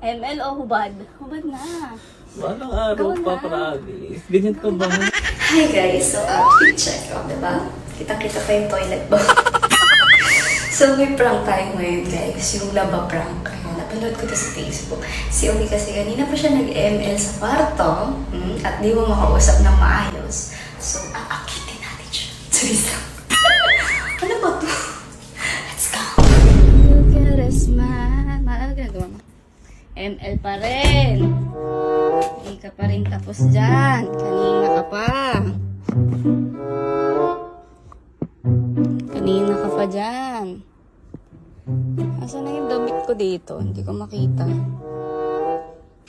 ML o hubad? Hubad na. Walang araw Ikaw pa, na. promise. Ganyan ka ba? Hi guys! So, outfit check. O, diba? Kitang-kita pa yung toilet bowl. So, may prank tayo ngayon guys. Yung laba prank. Ayan, napanood ko to sa Facebook. Si Omi kasi kanina pa siya nag-ML sa kwarto. At di mo makausap ng maayos. So, aakitin natin siya. Seriously. Ano ba to? Let's go! Look at us, man. Ginagawa mo. ML pa rin. Hindi ka pa rin tapos dyan. Kanina ka pa. Kanina ka pa dyan. Asan na yung damit ko dito? Hindi ko makita.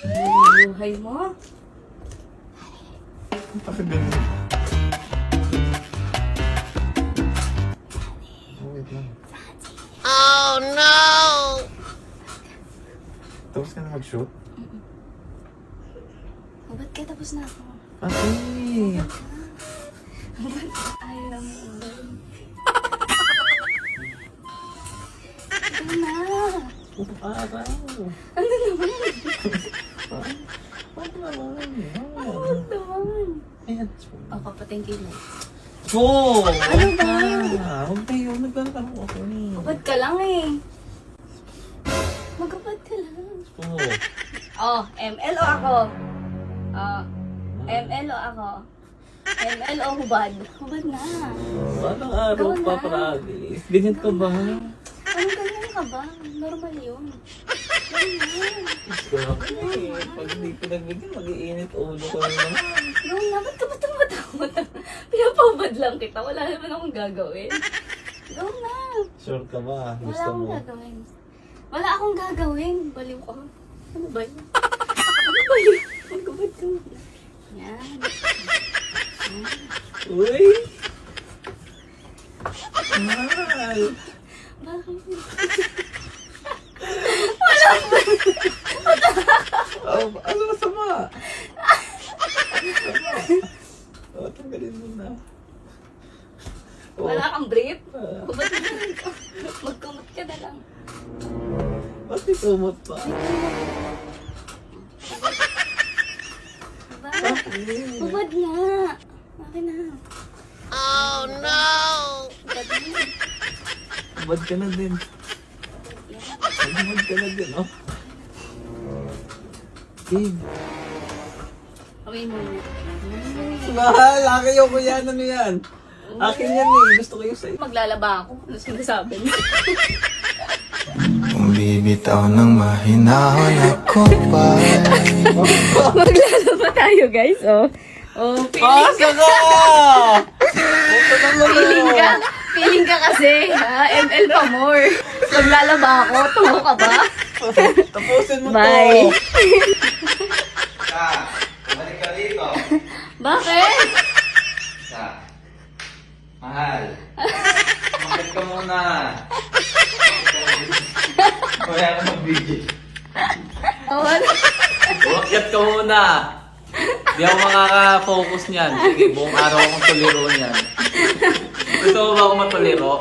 Ano yung buhay mo? Bakit ganyan? Wait lang. Oh no! Tapos ka na mag-shoot? Oh, ba't kaya tapos na ako? Okay. Ayaw mo. Ito na. Araw. Ano naman? Ano naman? Ano naman? Ayan. O, papatingin mo. Oh! Ano ba? Huwag tayo. Nagkaroon ako eh. Kapag ka lang eh. Magkapad ka lang. Oh. Oh, ML o ako? Oh, ML o ako? ML o hubad? Hubad na. Walang araw Ikaw pa, na. promise. Ganyan ka ba? Anong ganyan ka ba? Normal yun. Ganyan. Pag hindi ko nagbigyan, mag-iinit ulo ko na naman. Gawin na, ba't ka ba tumatakot? Pinapahubad lang kita. Wala naman akong gagawin. Gawin na. Sure ka ba? Wala Gusto akong mo? gagawin. Wala akong gagawin. Baliw ka. Ano ba yun? Ano ba yun? Magkabad ka muna. Yan. Uy! Mahal! Bakit? Oh, ano masama? Ano masama? Oh, tanggalin mo na. Oh, Wala kang brief? Hubad na lang ka. Magkumot ka na lang. ba't may kumot pa? Diba? Bakit? Hubad nga. Bakit na? Oh no! Hubad na. Bad ka na din. Yan. Bad ka na din, oh. Babe. Away mo na. Mahal, akin yung yan. Ano yan? Akin yan eh. Gusto ko yung sa'yo. Maglalaba ako. Ano sinasabi mo? Kung bibitaw ng mahinahon ako pa. Maglalaba tayo guys, oh. Oh, Pasa ka! Buto naman feeling ka kasi, ha? ML pa more. Maglalaba ako, tungo ka ba? Tapusin mo Bye. to. Balik ka dito. Bakit? Mahal. Bakit ka muna? Wala ka mag-video. Oh, ano? Wakyat ka muna. Di ako makaka-focus niyan. Sige, buong araw akong tuliro niyan. Gusto mo ba ako matuliro?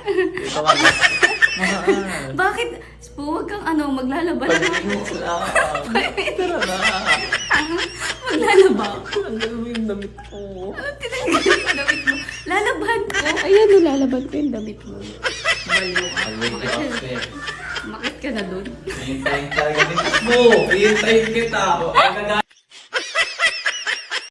Dito ka na. Mahal. Bakit? Huwag kang maglalaba lang ako. Pag-init lang. Tara na. Maglalaba ako. Tanggal mo yung damit ko. Anong tinanggal yung damit mo? Lalaban ko. Ayan, lalaban ko yung damit mo. Baliw ka. Makit ka na dun. Hintayin talaga din mo. Hintayin kita.